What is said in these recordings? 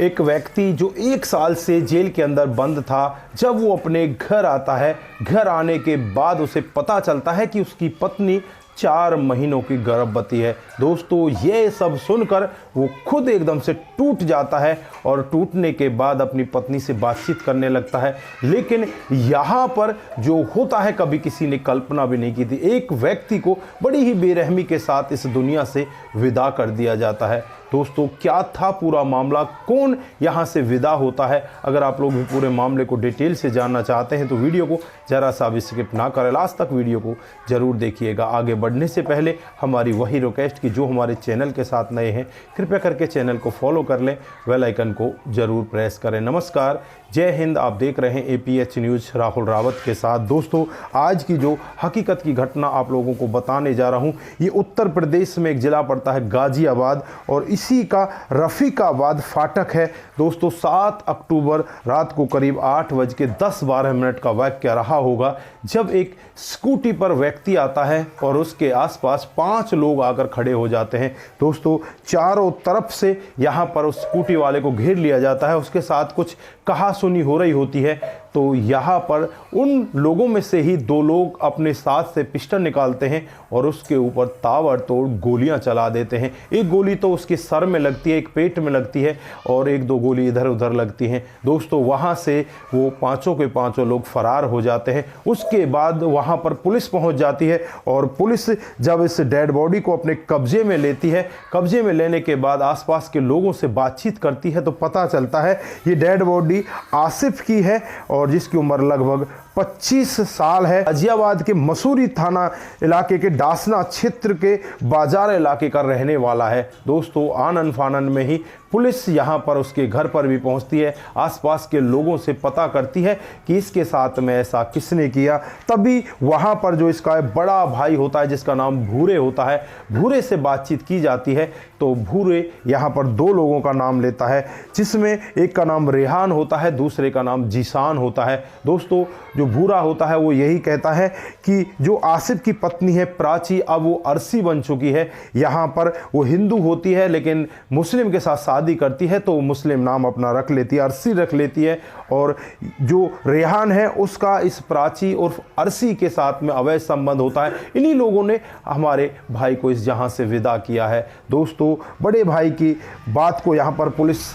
एक व्यक्ति जो 1 साल से जेल के अंदर बंद था, जब वो अपने घर आता है, घर आने के बाद उसे पता चलता है कि उसकी पत्नी 4 महीनों की गर्भवती है। दोस्तों, ये सब सुनकर वो खुद एकदम से टूट जाता है और टूटने के बाद अपनी पत्नी से बातचीत करने लगता है। लेकिन यहाँ पर जो होता है कभी किसी ने कल्पना भी नहीं की थी। एक व्यक्ति को बड़ी ही बेरहमी के साथ इस दुनिया से विदा कर दिया जाता है। दोस्तों, क्या था पूरा मामला, कौन यहाँ से विदा होता है? अगर आप लोग भी पूरे मामले को डिटेल से जानना चाहते हैं तो वीडियो को ज़रा सा भी स्किप ना करें, लास्ट तक वीडियो को ज़रूर देखिएगा। आगे बढ़ने से पहले हमारी वही रिक्वेस्ट कि जो हमारे चैनल के साथ नए हैं, कृपया करके चैनल को फॉलो कर लें, बेल आइकन को ज़रूर प्रेस करें। नमस्कार, जय हिंद। आप देख रहे हैं APH न्यूज़ राहुल रावत के साथ। दोस्तों, आज की जो हकीकत की घटना आप लोगों को बताने जा रहा हूँ, ये उत्तर प्रदेश में एक ज़िला पड़ता है गाज़ियाबाद, और इसी का रफ़ीकाबाद फाटक है। दोस्तों, 7 अक्टूबर रात को करीब 8:10 का वाक़या रहा होगा, जब एक स्कूटी पर व्यक्ति आता है और उसके आसपास 5 लोग आकर खड़े हो जाते हैं। दोस्तों, चारों तरफ से यहाँ पर उस स्कूटी वाले को घेर लिया जाता है, उसके साथ कुछ कहासुनी हो रही होती है। तो यहाँ पर उन लोगों में से ही 2 लोग अपने साथ से पिस्टल निकालते हैं और उसके ऊपर ताबड़तोड़ गोलियां चला देते हैं। एक गोली तो उसके सर में लगती है, एक पेट में लगती है और 1-2 गोली इधर उधर लगती हैं। दोस्तों, वहाँ से वो 5 के 5 लोग फरार हो जाते हैं। उसके बाद वहाँ पर पुलिस पहुँच जाती है और पुलिस जब इस डेड बॉडी को अपने कब्जे में लेती है, कब्जे में लेने के बाद आसपास के लोगों से बातचीत करती है, तो पता चलता है ये डेड बॉडी आसिफ की है और जिसकी उम्र लगभग 25 साल है। गाजियाबाद के मसूरी थाना इलाके के डासना क्षेत्र के बाजार इलाके का रहने वाला है। दोस्तों, आनन फानन में ही पुलिस यहाँ पर उसके घर पर भी पहुँचती है, आसपास के लोगों से पता करती है कि इसके साथ में ऐसा किसने किया। तभी वहाँ पर जो इसका बड़ा भाई होता है, जिसका नाम भूरे होता है, भूरे से बातचीत की जाती है। तो भूरे यहाँ पर 2 लोगों का नाम लेता है, जिसमें एक का नाम रेहान होता है, दूसरे का नाम जीशान होता है। दोस्तों, जो भूरा होता है वो यही कहता है कि जो आसिफ की पत्नी है प्राची, अब वो अरसी बन चुकी है। यहाँ पर वो हिंदू होती है लेकिन मुस्लिम के साथ शादी करती है, तो मुस्लिम नाम अपना रख लेती है, अरसी रख लेती है। और जो रेहान है उसका इस प्राची और अरसी के साथ में अवैध संबंध होता है। इन्हीं लोगों ने हमारे भाई को इस जहां से विदा किया है। दोस्तों, बड़े भाई की बात को यहाँ पर पुलिस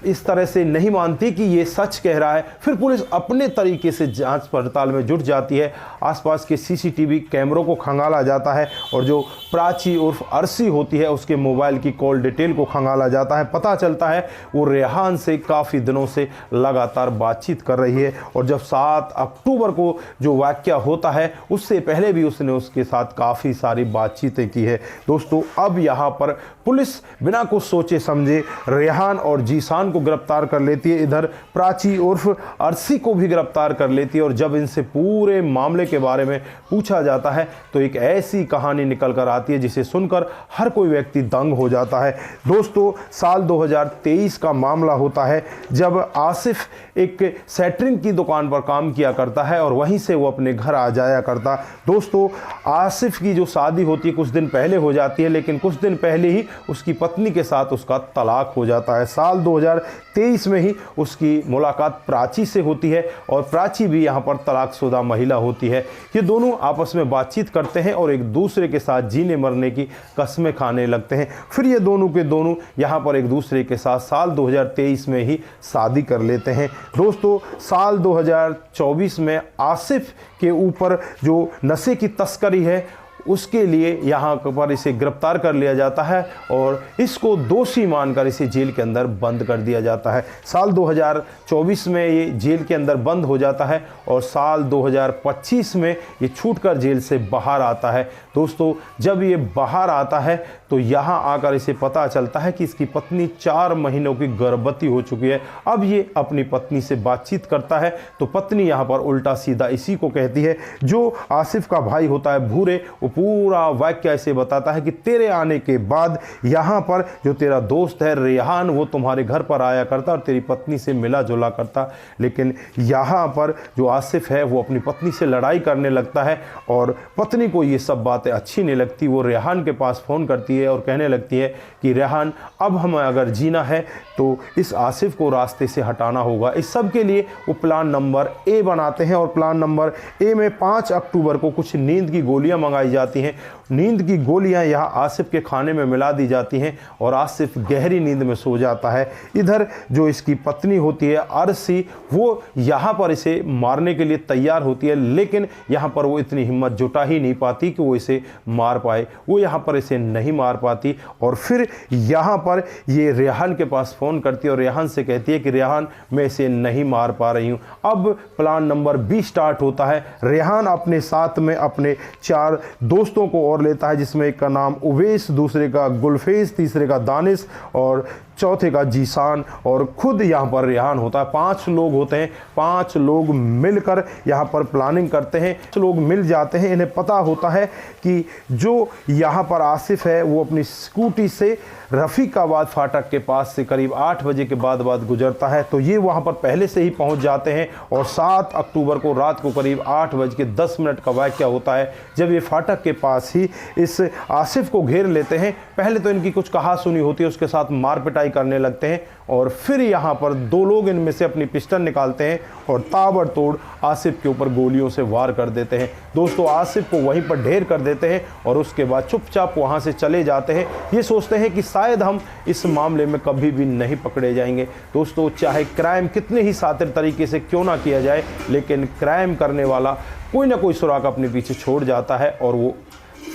इस तरह से नहीं मानती कि ये सच कह रहा है। फिर पुलिस अपने तरीके से जांच पड़ताल में जुट जाती है। आसपास के CCTV कैमरों को खंगाला जाता है और जो प्राची उर्फ अरसी होती है उसके मोबाइल की कॉल डिटेल को खंगाला जाता है। पता चलता है वो रेहान से काफ़ी दिनों से लगातार बातचीत कर रही है और जब 7 अक्टूबर को जो वाक़या होता है उससे पहले भी उसने उसके साथ काफ़ी सारी बातचीतें की है। दोस्तों, अब यहाँ पर पुलिस बिना कुछ सोचे समझे रेहान और जीशान को गिरफ्तार कर लेती है, इधर प्राची उर्फ अरसी को भी गिरफ्तार कर लेती है। और जब इनसे पूरे मामले के बारे में पूछा जाता है तो एक ऐसी कहानी निकल कर आती है जिसे सुनकर हर कोई व्यक्ति दंग हो जाता है। दोस्तों, साल 2023 का मामला होता है, जब आसिफ एक सेटरिंग की दुकान पर काम किया करता है और वहीं से वो अपने घर आ जाया करता। दोस्तों, आसिफ की जो शादी होती है कुछ दिन पहले हो जाती है, लेकिन कुछ दिन पहले ही उसकी पत्नी के साथ उसका तलाक हो जाता है। साल 2023 में ही उसकी मुलाकात प्राची से होती है और प्राची भी यहाँ पर तलाकशुदा महिला होती है। ये दोनों आपस में बातचीत करते हैं और एक दूसरे के साथ जीने मरने की कस्में खाने लगते हैं। फिर ये दोनों के दोनों यहाँ पर एक दूसरे के साथ साल 2023 में ही शादी कर लेते हैं। दोस्तों, साल 2024 में आसिफ के ऊपर जो नशे की तस्करी है उसके लिए यहाँ पर इसे गिरफ्तार कर लिया जाता है और इसको दोषी मानकर इसे जेल के अंदर बंद कर दिया जाता है। साल 2024 में ये जेल के अंदर बंद हो जाता है और साल 2025 में ये छूटकर जेल से बाहर आता है। दोस्तों, जब ये बाहर आता है तो यहाँ आकर इसे पता चलता है कि इसकी पत्नी 4 महीनों की गर्भवती हो चुकी है। अब ये अपनी पत्नी से बातचीत करता है तो पत्नी यहाँ पर उल्टा सीधा इसी को कहती है। जो आसिफ का भाई होता है भूरे, वो पूरा वाक्य ऐसे बताता है कि तेरे आने के बाद यहाँ पर जो तेरा दोस्त है रेहान, वो तुम्हारे घर पर आया करता और तेरी पत्नी से मिला जुला करता। लेकिन यहाँ पर जो आसिफ है वो अपनी पत्नी से लड़ाई करने लगता है और पत्नी को ये सब बातें अच्छी नहीं लगती। वो रेहान के पास फ़ोन करती है लगती है और कहने लगती है कि रेहान, अब हमें अगर जीना है तो इस आसिफ को रास्ते से हटाना होगा। इस सब के लिए वो प्लान नंबर ए बनाते हैं और प्लान नंबर ए में 5 अक्टूबर को कुछ नींद की गोलियां मंगाई जाती हैं। नींद की गोलियां यहाँ आसिफ के खाने में मिला दी जाती हैं और आसिफ गहरी नींद में सो जाता है। इधर जो इसकी पत्नी होती है अरसी, वो यहाँ पर इसे मारने के लिए तैयार होती है, लेकिन यहाँ पर वो इतनी हिम्मत जुटा ही नहीं पाती कि वो इसे मार पाए। वो यहाँ पर इसे नहीं मार पाती और फिर यहाँ पर ये रेहान के पास फ़ोन करती है और रेहान से कहती है कि रेहान, मैं इसे नहीं मार पा रही हूँ। अब प्लान नंबर बी स्टार्ट होता है। रेहान अपने साथ में अपने 4 दोस्तों को और लेता है, जिसमें एक का नाम उवैस, दूसरे का गुलफेज, तीसरे का दानिश और चौथे का जीसान और खुद यहाँ पर रेहान होता है। 5 लोग होते हैं। 5 लोग मिलकर यहाँ पर प्लानिंग करते हैं। 5 लोग मिल जाते हैं। इन्हें पता होता है कि जो यहाँ पर आसिफ है वो अपनी स्कूटी से रफ़ीकाबाद फाटक के पास से करीब 8 बजे के बाद गुजरता है, तो ये वहाँ पर पहले से ही पहुँच जाते हैं। और 7 अक्टूबर को रात को करीब 8:10 का वाक़या होता है, जब ये फाटक के पास ही इस आसिफ को घेर लेते हैं। पहले तो इनकी कुछ कहा सुनी होती है, उसके साथ मार पिटाई करने लगते हैं और फिर यहाँ पर 2 लोग इनमें से अपनी पिस्टल निकालते हैं और ताबड़तोड़ आसिफ के ऊपर गोलियों से वार कर देते हैं। दोस्तों, आसिफ को वहीं पर ढेर कर देते हैं और उसके बाद चुपचाप वहाँ से चले जाते हैं। ये सोचते हैं कि शायद हम इस मामले में कभी भी नहीं पकड़े जाएंगे। दोस्तों, चाहे क्राइम कितने ही शातिर तरीके से क्यों ना किया जाए, लेकिन क्राइम करने वाला कोई ना कोई सुराग अपने पीछे छोड़ जाता है और वो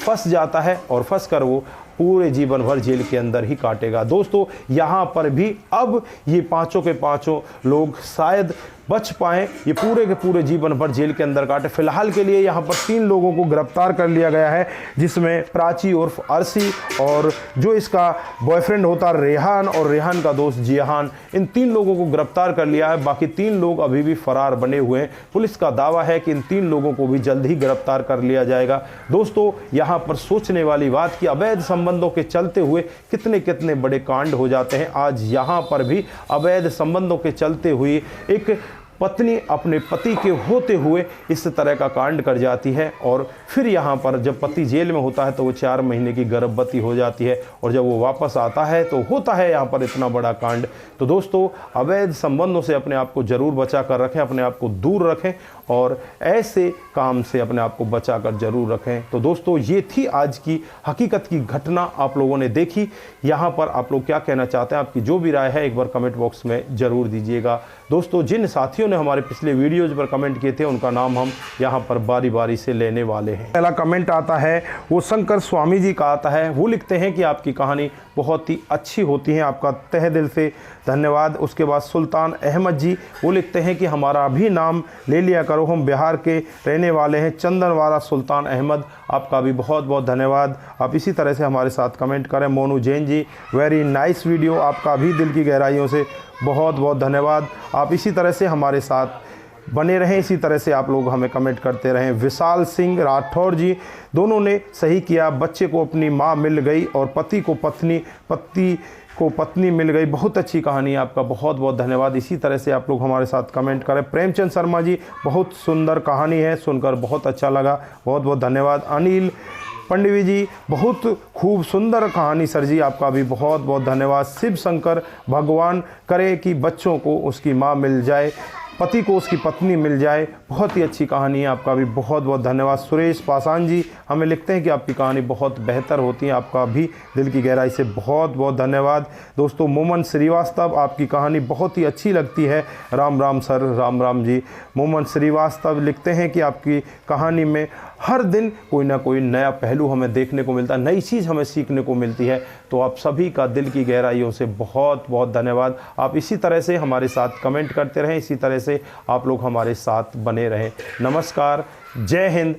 फंस जाता है और फंस कर वो पूरे जीवन भर जेल के अंदर ही काटेगा। दोस्तों, यहाँ पर भी अब ये 5 के 5 लोग शायद बच पाएँ, ये पूरे के पूरे जीवन भर जेल के अंदर काटे। फिलहाल के लिए यहाँ पर 3 लोगों को गिरफ्तार कर लिया गया है, जिसमें प्राची उर्फ अरसी और जो इसका बॉयफ्रेंड होता रेहान और रेहान का दोस्त जिहान, इन 3 लोगों को गिरफ्तार कर लिया है। बाकी 3 लोग अभी भी फरार बने हुए हैं। पुलिस का दावा है कि इन 3 लोगों को भी जल्द ही गिरफ्तार कर लिया जाएगा। दोस्तों, यहाँ पर सोचने वाली बात कि अवैध संबंधों के चलते हुए कितने कितने बड़े कांड हो जाते हैं। आज यहाँ पर भी अवैध संबंधों के चलते हुए एक पत्नी अपने पति के होते हुए इस तरह का कांड कर जाती है और फिर यहाँ पर जब पति जेल में होता है तो वो 4 महीने की गर्भवती हो जाती है और जब वो वापस आता है तो होता है यहाँ पर इतना बड़ा कांड। तो दोस्तों, अवैध संबंधों से अपने आप को ज़रूर बचा कर रखें, अपने आप को दूर रखें और ऐसे काम से अपने आप को बचा कर ज़रूर रखें। तो दोस्तों, ये थी आज की हकीकत की घटना, आप लोगों ने देखी। यहाँ पर आप लोग क्या कहना चाहते हैं, आपकी जो भी राय है एक बार कमेंट बॉक्स में ज़रूर दीजिएगा। दोस्तों, जिन साथियों ने हमारे पिछले वीडियोज़ पर कमेंट किए थे उनका नाम हम यहाँ पर बारी बारी से लेने वाले हैं। पहला कमेंट आता है वो शंकर स्वामी जी का आता है। वो लिखते हैं कि आपकी कहानी बहुत ही अच्छी होती है, आपका तहे दिल से धन्यवाद। उसके बाद सुल्तान अहमद जी, वो लिखते हैं कि हमारा भी नाम ले लिया करो, हम बिहार के रहने वाले हैं। चंदनवाड़ा सुल्तान अहमद, आपका भी बहुत बहुत धन्यवाद। आप इसी तरह से हमारे साथ कमेंट करें। Monu Jain ji, very nice video, आपका भी दिल की गहराइयों से बहुत बहुत धन्यवाद। आप इसी तरह से हमारे साथ बने रहें, इसी तरह से आप लोग हमें कमेंट करते रहें। विशाल सिंह राठौर जी, दोनों ने सही किया, बच्चे को अपनी माँ मिल गई और पति को पत्नी मिल गई। बहुत अच्छी कहानी है, आपका बहुत बहुत धन्यवाद। इसी तरह से आप लोग हमारे साथ कमेंट करें। प्रेमचंद शर्मा जी, बहुत सुंदर कहानी है, सुनकर बहुत अच्छा लगा, बहुत बहुत धन्यवाद। अनिल पंडित जी, बहुत खूब सुंदर कहानी सर जी, आपका भी बहुत बहुत धन्यवाद। शिव शंकर, भगवान करे कि बच्चों को उसकी माँ मिल जाए, पति को उसकी पत्नी मिल जाए, बहुत ही अच्छी कहानी है, आपका भी बहुत बहुत धन्यवाद। सुरेश पासवान जी हमें लिखते हैं कि आपकी कहानी बहुत बेहतर होती है, आपका भी दिल की गहराई से बहुत बहुत धन्यवाद। दोस्तों, मोमन श्रीवास्तव, आपकी कहानी बहुत ही अच्छी लगती है, राम राम सर, राम राम जी। मोमन श्रीवास्तव लिखते हैं कि आपकी कहानी में हर दिन कोई ना कोई नया पहलू हमें देखने को मिलता है, नई चीज़ हमें सीखने को मिलती है। तो आप सभी का दिल की गहराइयों से बहुत बहुत धन्यवाद। आप इसी तरह से हमारे साथ कमेंट करते रहें, इसी तरह से आप लोग हमारे साथ बने रहें। नमस्कार, जय हिंद,